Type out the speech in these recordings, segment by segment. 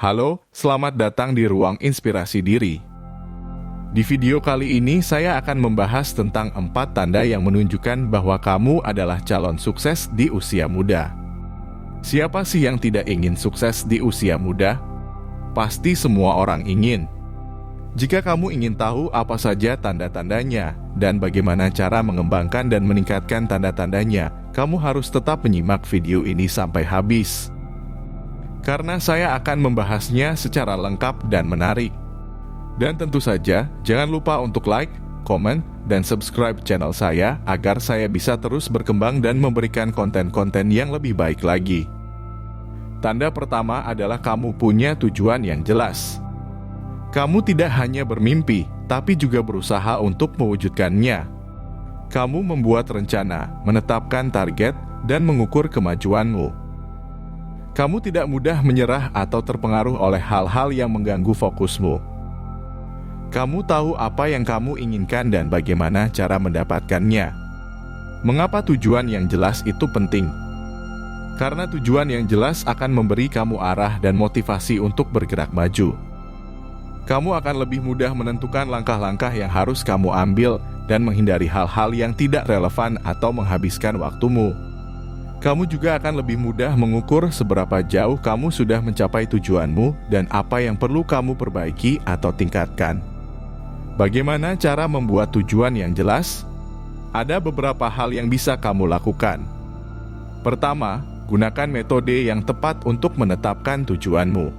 Halo, selamat datang di Ruang Inspirasi Diri. Di video kali ini saya akan membahas tentang 4 tanda yang menunjukkan bahwa kamu adalah calon sukses di usia muda. Siapa sih yang tidak ingin sukses di usia muda? Pasti semua orang ingin. Jika kamu ingin tahu apa saja tanda-tandanya dan bagaimana cara mengembangkan dan meningkatkan tanda-tandanya, kamu harus tetap menyimak video ini sampai habis. Karena saya akan membahasnya secara lengkap dan menarik. Dan tentu saja, jangan lupa untuk like, komen, dan subscribe channel saya agar saya bisa terus berkembang dan memberikan konten-konten yang lebih baik lagi. Tanda pertama adalah kamu punya tujuan yang jelas. Kamu tidak hanya bermimpi, tapi juga berusaha untuk mewujudkannya. Kamu membuat rencana, menetapkan target, dan mengukur kemajuanmu. Kamu tidak mudah menyerah atau terpengaruh oleh hal-hal yang mengganggu fokusmu. Kamu tahu apa yang kamu inginkan dan bagaimana cara mendapatkannya. Mengapa tujuan yang jelas itu penting? Karena tujuan yang jelas akan memberi kamu arah dan motivasi untuk bergerak maju. Kamu akan lebih mudah menentukan langkah-langkah yang harus kamu ambil dan menghindari hal-hal yang tidak relevan atau menghabiskan waktumu. Kamu juga akan lebih mudah mengukur seberapa jauh kamu sudah mencapai tujuanmu dan apa yang perlu kamu perbaiki atau tingkatkan. Bagaimana cara membuat tujuan yang jelas? Ada beberapa hal yang bisa kamu lakukan. Pertama, gunakan metode yang tepat untuk menetapkan tujuanmu.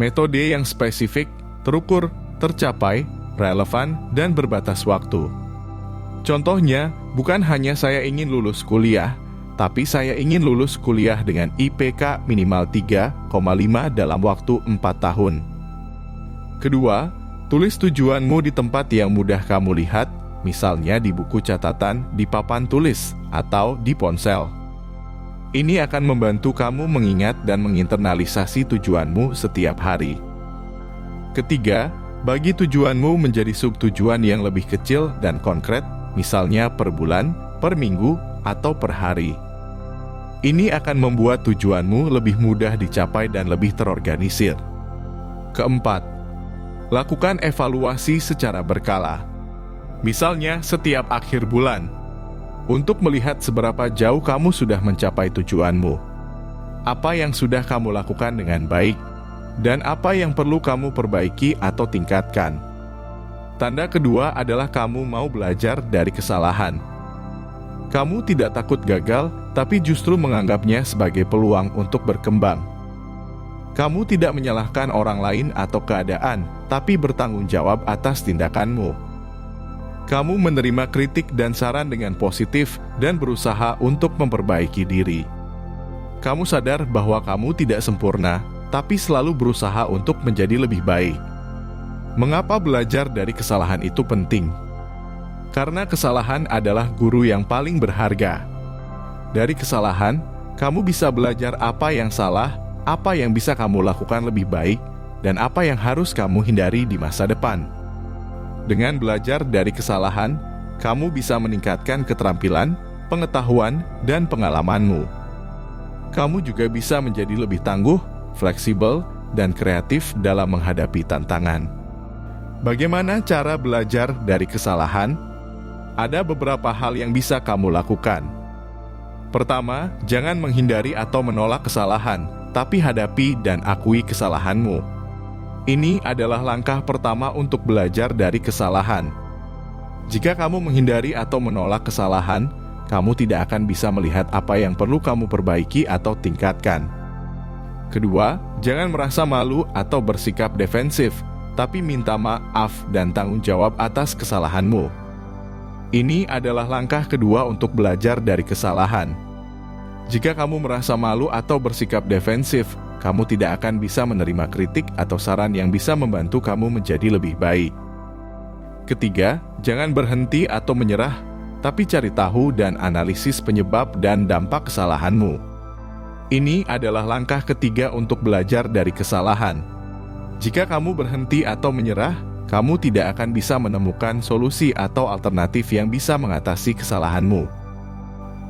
Metode yang spesifik, terukur, tercapai, relevan, dan berbatas waktu. Contohnya, bukan hanya saya ingin lulus kuliah, tapi saya ingin lulus kuliah dengan IPK minimal 3,5 dalam waktu 4 tahun. Kedua, tulis tujuanmu di tempat yang mudah kamu lihat, misalnya di buku catatan, di papan tulis, atau di ponsel. Ini akan membantu kamu mengingat dan menginternalisasi tujuanmu setiap hari. Ketiga, bagi tujuanmu menjadi subtujuan yang lebih kecil dan konkret, misalnya per bulan, per minggu, atau per hari. Ini akan membuat tujuanmu lebih mudah dicapai dan lebih terorganisir. Keempat, lakukan evaluasi secara berkala. Misalnya setiap akhir bulan, untuk melihat seberapa jauh kamu sudah mencapai tujuanmu. Apa yang sudah kamu lakukan dengan baik, dan apa yang perlu kamu perbaiki atau tingkatkan. Tanda kedua adalah kamu mau belajar dari kesalahan. Kamu tidak takut gagal, tapi justru menganggapnya sebagai peluang untuk berkembang. Kamu tidak menyalahkan orang lain atau keadaan, tapi bertanggung jawab atas tindakanmu. Kamu menerima kritik dan saran dengan positif dan berusaha untuk memperbaiki diri. Kamu sadar bahwa kamu tidak sempurna, tapi selalu berusaha untuk menjadi lebih baik. Mengapa belajar dari kesalahan itu penting? Karena kesalahan adalah guru yang paling berharga. Dari kesalahan, kamu bisa belajar apa yang salah, apa yang bisa kamu lakukan lebih baik, dan apa yang harus kamu hindari di masa depan. Dengan belajar dari kesalahan, kamu bisa meningkatkan keterampilan, pengetahuan, dan pengalamanmu. Kamu juga bisa menjadi lebih tangguh, fleksibel, dan kreatif dalam menghadapi tantangan. Bagaimana cara belajar dari kesalahan? Ada beberapa hal yang bisa kamu lakukan. Pertama, jangan menghindari atau menolak kesalahan, tapi hadapi dan akui kesalahanmu. Ini adalah langkah pertama untuk belajar dari kesalahan. Jika kamu menghindari atau menolak kesalahan, kamu tidak akan bisa melihat apa yang perlu kamu perbaiki atau tingkatkan. Kedua, jangan merasa malu atau bersikap defensif, tapi minta maaf dan tanggung jawab atas kesalahanmu. Ini adalah langkah kedua untuk belajar dari kesalahan. Jika kamu merasa malu atau bersikap defensif, kamu tidak akan bisa menerima kritik atau saran yang bisa membantu kamu menjadi lebih baik. Ketiga, jangan berhenti atau menyerah, tapi cari tahu dan analisis penyebab dan dampak kesalahanmu. Ini adalah langkah ketiga untuk belajar dari kesalahan. Jika kamu berhenti atau menyerah, kamu tidak akan bisa menemukan solusi atau alternatif yang bisa mengatasi kesalahanmu.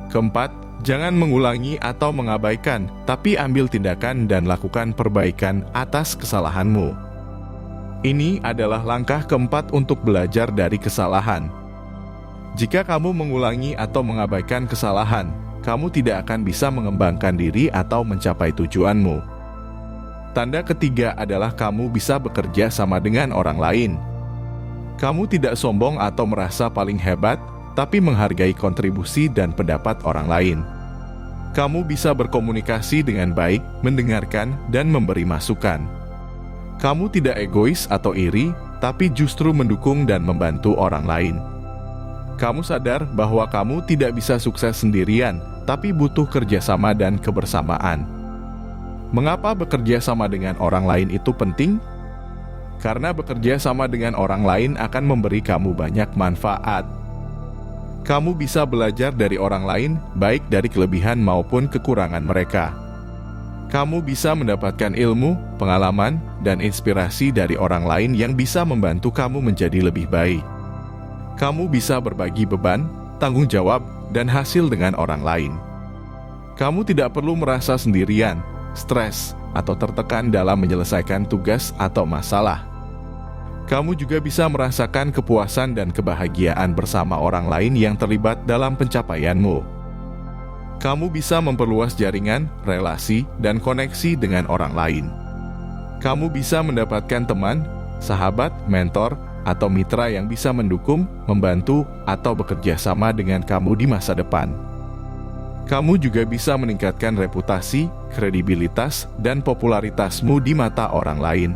Keempat, Jangan mengulangi atau mengabaikan, tapi ambil tindakan dan lakukan perbaikan atas kesalahanmu. Ini adalah langkah keempat untuk belajar dari kesalahan. Jika kamu mengulangi atau mengabaikan kesalahan, kamu tidak akan bisa mengembangkan diri atau mencapai tujuanmu. Tanda ketiga adalah kamu bisa bekerja sama dengan orang lain. Kamu tidak sombong atau merasa paling hebat, tapi menghargai kontribusi dan pendapat orang lain. Kamu bisa berkomunikasi dengan baik, mendengarkan, dan memberi masukan. Kamu tidak egois atau iri, tapi justru mendukung dan membantu orang lain. Kamu sadar bahwa kamu tidak bisa sukses sendirian, tapi butuh kerjasama dan kebersamaan. Mengapa bekerja sama dengan orang lain itu penting? Karena bekerja sama dengan orang lain akan memberi kamu banyak manfaat. Kamu bisa belajar dari orang lain, baik dari kelebihan maupun kekurangan mereka. Kamu bisa mendapatkan ilmu, pengalaman, dan inspirasi dari orang lain yang bisa membantu kamu menjadi lebih baik. Kamu bisa berbagi beban, tanggung jawab, dan hasil dengan orang lain. Kamu tidak perlu merasa sendirian, stres, atau tertekan dalam menyelesaikan tugas atau masalah. Kamu juga bisa merasakan kepuasan dan kebahagiaan bersama orang lain yang terlibat dalam pencapaianmu. Kamu bisa memperluas jaringan, relasi, dan koneksi dengan orang lain. Kamu bisa mendapatkan teman, sahabat, mentor, atau mitra yang bisa mendukung, membantu, atau bekerja sama dengan kamu di masa depan. Kamu juga bisa meningkatkan reputasi, kredibilitas, dan popularitasmu di mata orang lain.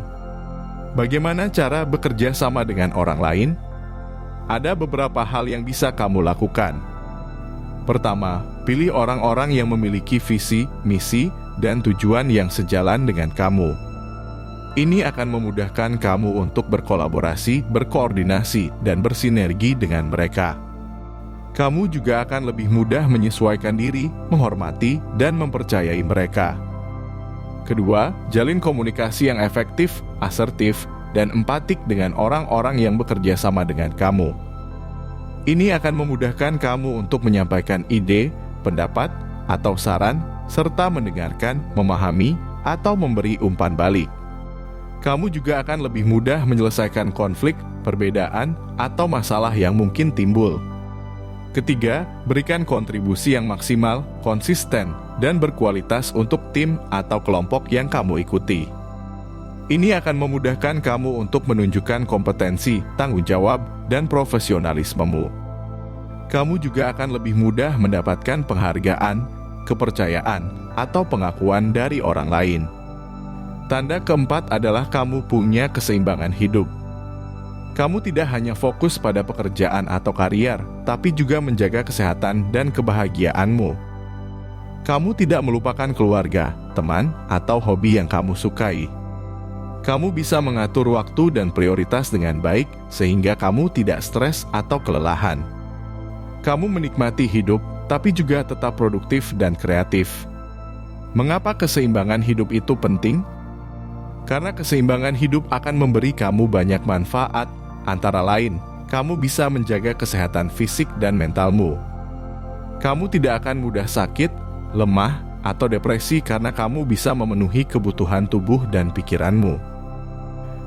Bagaimana cara bekerja sama dengan orang lain? Ada beberapa hal yang bisa kamu lakukan. Pertama, pilih orang-orang yang memiliki visi, misi, dan tujuan yang sejalan dengan kamu. Ini akan memudahkan kamu untuk berkolaborasi, berkoordinasi, dan bersinergi dengan mereka. Kamu juga akan lebih mudah menyesuaikan diri, menghormati, dan mempercayai mereka. Kedua, jalin komunikasi yang efektif, asertif, dan empatik dengan orang-orang yang bekerja sama dengan kamu. Ini akan memudahkan kamu untuk menyampaikan ide, pendapat, atau saran, serta mendengarkan, memahami, atau memberi umpan balik. Kamu juga akan lebih mudah menyelesaikan konflik, perbedaan, atau masalah yang mungkin timbul. Ketiga, berikan kontribusi yang maksimal, konsisten, dan berkualitas untuk tim atau kelompok yang kamu ikuti. Ini akan memudahkan kamu untuk menunjukkan kompetensi, tanggung jawab, dan profesionalismemu. Kamu juga akan lebih mudah mendapatkan penghargaan, kepercayaan, atau pengakuan dari orang lain. Tanda keempat adalah kamu punya keseimbangan hidup. Kamu tidak hanya fokus pada pekerjaan atau karier, tapi juga menjaga kesehatan dan kebahagiaanmu. Kamu tidak melupakan keluarga, teman, atau hobi yang kamu sukai. Kamu bisa mengatur waktu dan prioritas dengan baik, sehingga kamu tidak stres atau kelelahan. Kamu menikmati hidup, tapi juga tetap produktif dan kreatif. Mengapa keseimbangan hidup itu penting? Karena keseimbangan hidup akan memberi kamu banyak manfaat, antara lain, kamu bisa menjaga kesehatan fisik dan mentalmu. Kamu tidak akan mudah sakit, lemah, atau depresi karena kamu bisa memenuhi kebutuhan tubuh dan pikiranmu.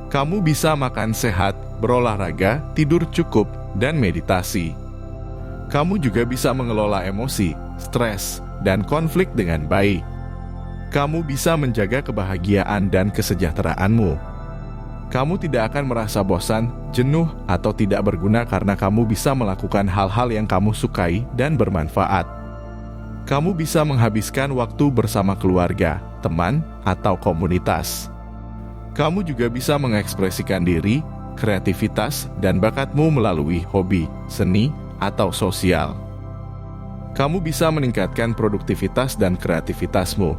Kamu bisa makan sehat, berolahraga, tidur cukup, dan meditasi. Kamu juga bisa mengelola emosi, stres, dan konflik dengan baik. Kamu bisa menjaga kebahagiaan dan kesejahteraanmu. Kamu tidak akan merasa bosan, jenuh, atau tidak berguna karena kamu bisa melakukan hal-hal yang kamu sukai dan bermanfaat. Kamu bisa menghabiskan waktu bersama keluarga, teman, atau komunitas. Kamu juga bisa mengekspresikan diri, kreativitas, dan bakatmu melalui hobi, seni, atau sosial. Kamu bisa meningkatkan produktivitas dan kreativitasmu.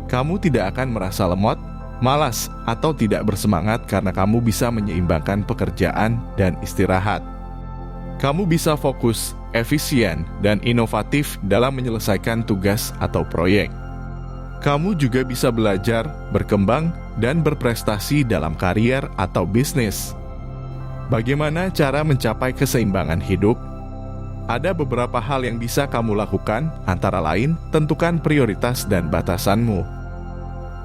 Kamu tidak akan merasa lemot, malas, atau tidak bersemangat karena kamu bisa menyeimbangkan pekerjaan dan istirahat. Kamu bisa fokus, efisien, dan inovatif dalam menyelesaikan tugas atau proyek. Kamu juga bisa belajar, berkembang, dan berprestasi dalam karier atau bisnis. Bagaimana cara mencapai keseimbangan hidup? Ada beberapa hal yang bisa kamu lakukan, antara lain, tentukan prioritas dan batasanmu.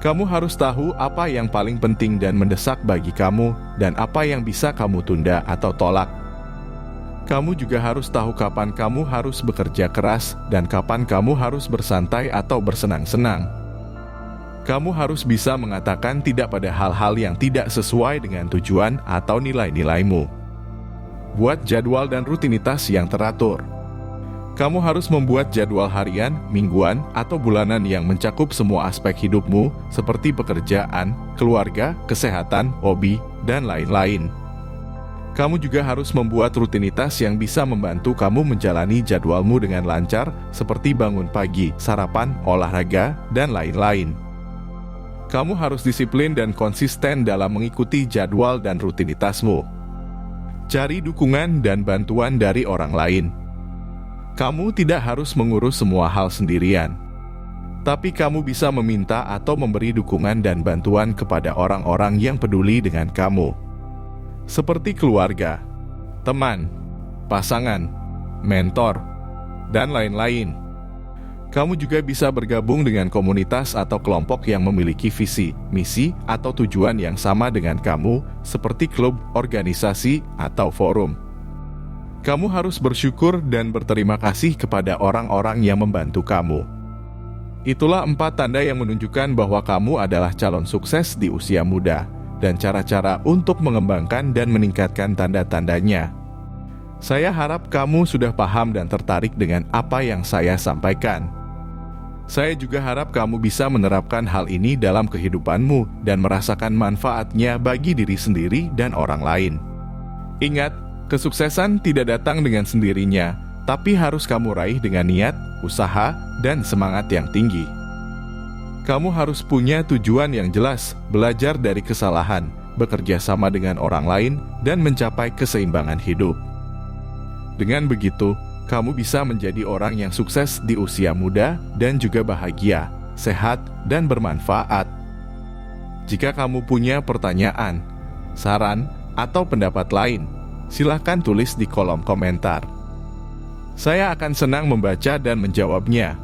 Kamu harus tahu apa yang paling penting dan mendesak bagi kamu, dan apa yang bisa kamu tunda atau tolak. Kamu juga harus tahu kapan kamu harus bekerja keras, dan kapan kamu harus bersantai atau bersenang-senang. Kamu harus bisa mengatakan tidak pada hal-hal yang tidak sesuai dengan tujuan atau nilai-nilaimu. Buat jadwal dan rutinitas yang teratur. Kamu harus membuat jadwal harian, mingguan, atau bulanan yang mencakup semua aspek hidupmu, seperti pekerjaan, keluarga, kesehatan, hobi, dan lain-lain. Kamu juga harus membuat rutinitas yang bisa membantu kamu menjalani jadwalmu dengan lancar, seperti bangun pagi, sarapan, olahraga, dan lain-lain. Kamu harus disiplin dan konsisten dalam mengikuti jadwal dan rutinitasmu. Cari dukungan dan bantuan dari orang lain. Kamu tidak harus mengurus semua hal sendirian, tapi kamu bisa meminta atau memberi dukungan dan bantuan kepada orang-orang yang peduli dengan kamu, seperti keluarga, teman, pasangan, mentor, dan lain-lain. Kamu juga bisa bergabung dengan komunitas atau kelompok yang memiliki visi, misi, atau tujuan yang sama dengan kamu, seperti klub, organisasi, atau forum. Kamu harus bersyukur dan berterima kasih kepada orang-orang yang membantu kamu. Itulah 4 tanda yang menunjukkan bahwa kamu adalah calon sukses di usia muda, dan cara-cara untuk mengembangkan dan meningkatkan tanda-tandanya. Saya harap kamu sudah paham dan tertarik dengan apa yang saya sampaikan. Saya juga harap kamu bisa menerapkan hal ini dalam kehidupanmu dan merasakan manfaatnya bagi diri sendiri dan orang lain. Ingat, kesuksesan tidak datang dengan sendirinya, tapi harus kamu raih dengan niat, usaha, dan semangat yang tinggi. Kamu harus punya tujuan yang jelas, belajar dari kesalahan, bekerja sama dengan orang lain, dan mencapai keseimbangan hidup. Dengan begitu, kamu bisa menjadi orang yang sukses di usia muda dan juga bahagia, sehat, dan bermanfaat. Jika kamu punya pertanyaan, saran, atau pendapat lain, silahkan tulis di kolom komentar. Saya akan senang membaca dan menjawabnya.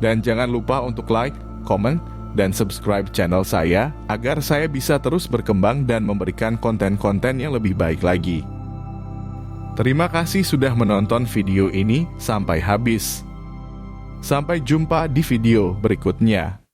Dan jangan lupa untuk like, komen, dan subscribe channel saya agar saya bisa terus berkembang dan memberikan konten-konten yang lebih baik lagi. Terima kasih sudah menonton video ini sampai habis. Sampai jumpa di video berikutnya.